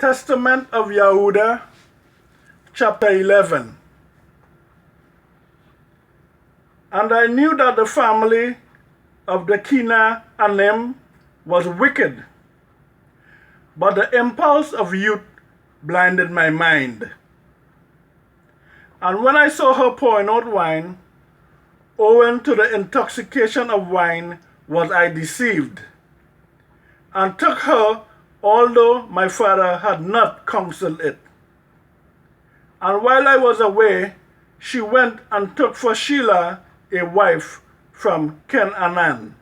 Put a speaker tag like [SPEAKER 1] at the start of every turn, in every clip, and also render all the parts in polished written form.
[SPEAKER 1] Testament of YAH'udah, chapter 11. And I knew that the family of the Kenaanim was wicked, but the impulse of youth blinded my mind. And when I saw her pouring out wine, owing to the intoxication of wine was I deceived, and took her, although my father had not counseled it. And while I was away, she went and took for Shelah a wife from Canaan.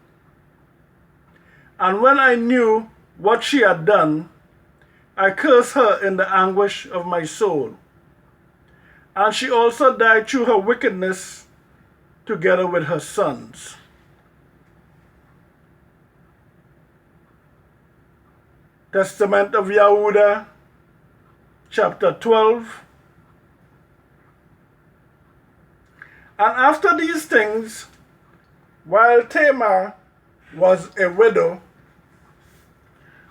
[SPEAKER 1] And when I knew what she had done, I cursed her in the anguish of my soul. And she also died through her wickedness, together with her sons. Testament of YAH'udah, chapter 12. And after these things, while Tamar was a widow,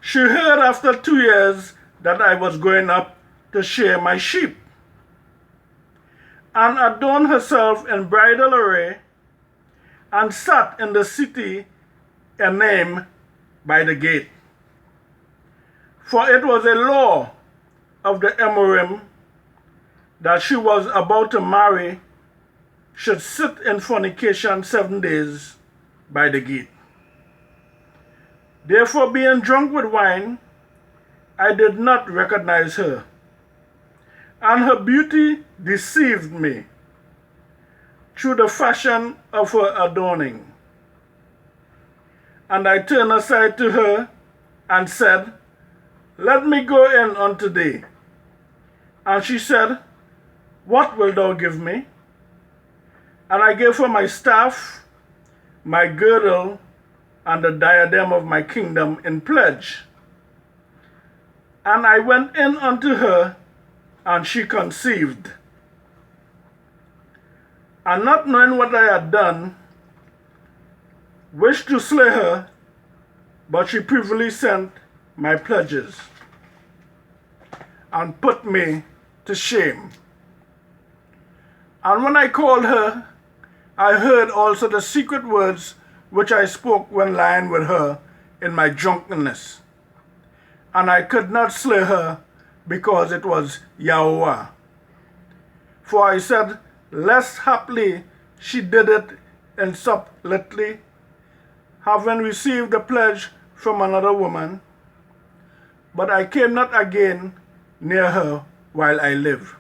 [SPEAKER 1] she heard after 2 years that I was going up to shear my sheep, and adorned herself in bridal array, and sat in the city Enaim by the gate. For it was a law of the Amorim that she was about to marry should sit in fornication 7 days by the gate. Therefore, being drunk with wine, I did not recognize her, and her beauty deceived me through the fashion of her adorning. And I turned aside to her and said, Let me go in unto thee. And she said, What wilt thou give me? And I gave her my staff, my girdle, and the diadem of my kingdom in pledge. And I went in unto her, and she conceived. And not knowing what I had done, wished to slay her, but she privily sent my pledges, and put me to shame. And when I called her, I heard also the secret words which I spoke when lying with her in my drunkenness. And I could not slay her, because it was YAH'udah. For I said, Lest haply she did it in subtlety, having received the pledge from another woman. But I came not again near her while I live,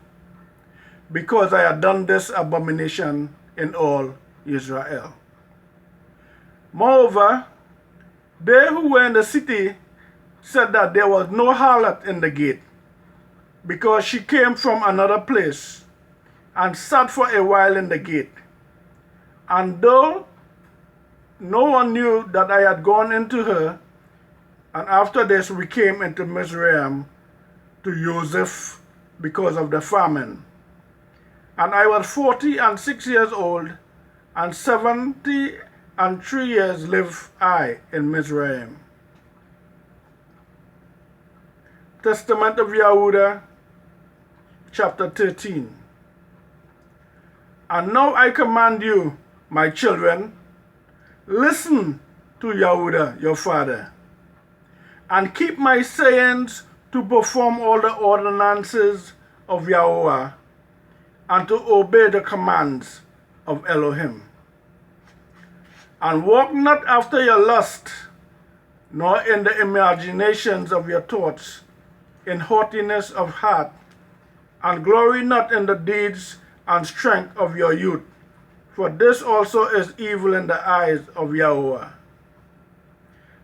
[SPEAKER 1] because I had done this abomination in all Israel. Moreover, they who were in the city said that there was no harlot in the gate, because she came from another place and sat for a while in the gate. And though no one knew that I had gone into her, and after this we came into Mizraim to Joseph because of the famine. And I was 46 years old, and 73 years lived I in Mizraim. Testament of YAH'udah, chapter 13. And now I command you, my children, listen to YAH'udah your father, and keep my sayings to perform all the ordinances of YAH'udah, and to obey the commands of Elohim. And walk not after your lust, nor in the imaginations of your thoughts, in haughtiness of heart, and glory not in the deeds and strength of your youth, for this also is evil in the eyes of YAH'udah.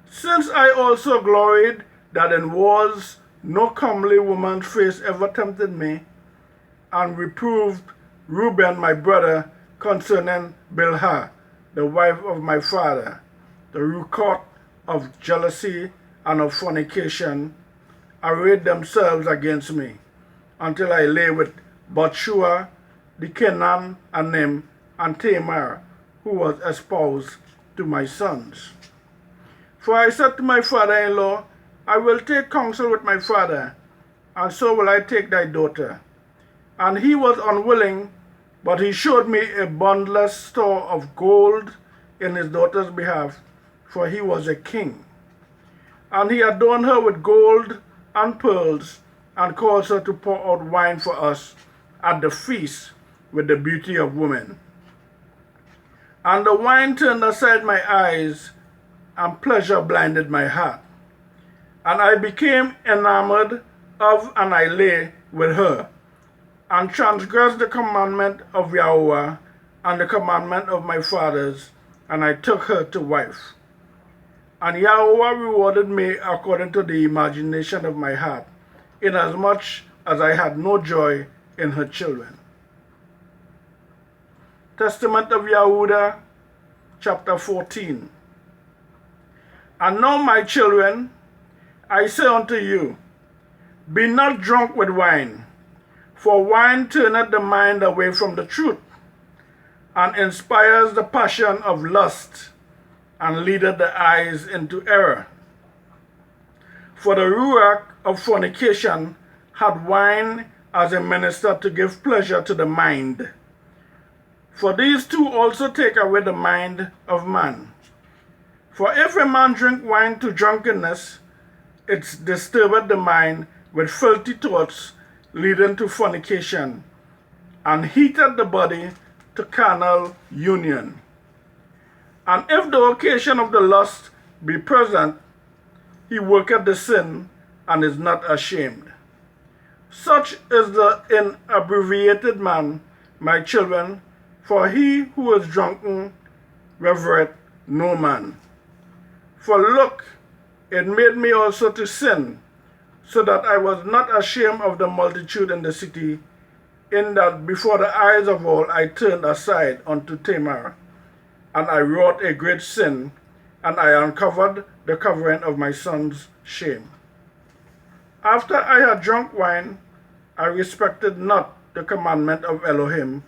[SPEAKER 1] Since I also gloried that in wars no comely woman's face ever tempted me, and reproved Reuben my brother concerning Bilhah, the wife of my father, the record of jealousy and of fornication arrayed themselves against me, until I lay with Bathshua, the Kenaanim, and Tamar, who was espoused to my sons. For I said to my father-in-law, I will take counsel with my father, and so will I take thy daughter. And he was unwilling, but he showed me a boundless store of gold in his daughter's behalf, for he was a king. And he adorned her with gold and pearls, and caused her to pour out wine for us at the feast with the beauty of women. And the wine turned aside my eyes, and pleasure blinded my heart. And I became enamored of, and I lay with her, and transgressed the commandment of YAH'udah and the commandment of my fathers, and I took her to wife. And YAH'udah rewarded me according to the imagination of my heart, inasmuch as I had no joy in her children. Testament of YAH'udah, chapter 14. And now, my children, I say unto you, be not drunk with wine, for wine turneth the mind away from the truth, and inspires the passion of lust, and leadeth the eyes into error. For the ruach of fornication had wine as a minister to give pleasure to the mind. For these two also take away the mind of man. For if a man drink wine to drunkenness, it disturbeth the mind with filthy thoughts, leading to fornication, and heateth the body to carnal union. And if the occasion of the lust be present, he worketh the sin, and is not ashamed. Such is the inebriated man, my children, for he who is drunken revereth no man. For look, it made me also to sin, so that I was not ashamed of the multitude in the city, in that before the eyes of all I turned aside unto Tamar, and I wrought a great sin, and I uncovered the covering of my son's shame. After I had drunk wine, I respected not the commandment of Elohim,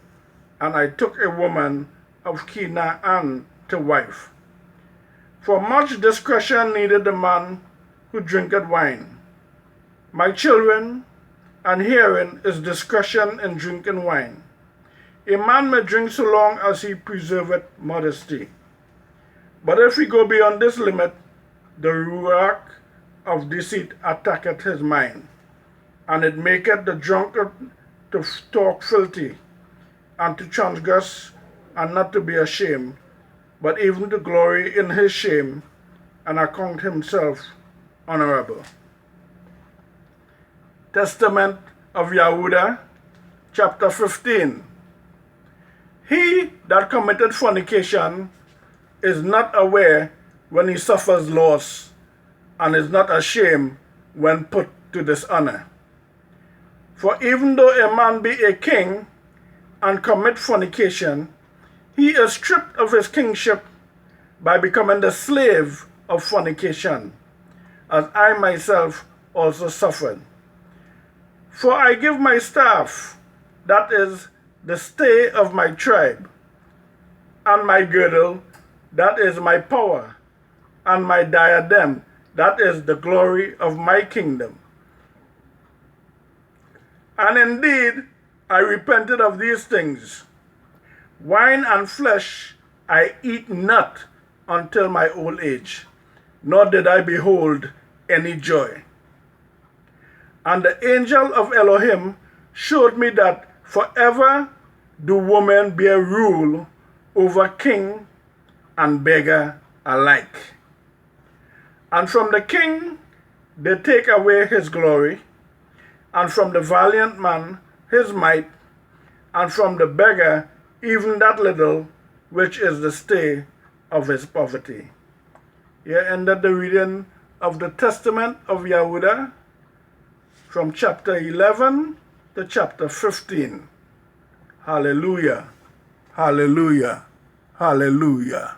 [SPEAKER 1] and I took a woman of Canaan to wife. For much discretion needed the man who drinketh wine. My children, and herein is discretion in drinking wine. A man may drink so long as he preserveth modesty. But if he go beyond this limit, the ruach of deceit attacketh his mind, and it maketh the drunkard to talk filthy, and to transgress, and not to be ashamed, but even to glory in his shame, and account himself honorable. Testament of YAH'udah, chapter 15. He that committed fornication is not aware when he suffers loss, and is not ashamed when put to dishonor. For even though a man be a king and commit fornication, he is stripped of his kingship by becoming the slave of fornication, as I myself also suffered. For I give my staff, that is, the stay of my tribe, and my girdle, that is my power, and my diadem, that is the glory of my kingdom. And indeed, I repented of these things. Wine and flesh I eat not until my old age, nor did I behold any joy. And the angel of Elohim showed me that forever do women bear rule over king and beggar alike. And from the king they take away his glory, and from the valiant man his might, and from the beggar even that little which is the stay of his poverty. Here ended the reading of the Testament of YAH'udah from chapter 11 to chapter 15. Hallelujah, hallelujah, hallelujah.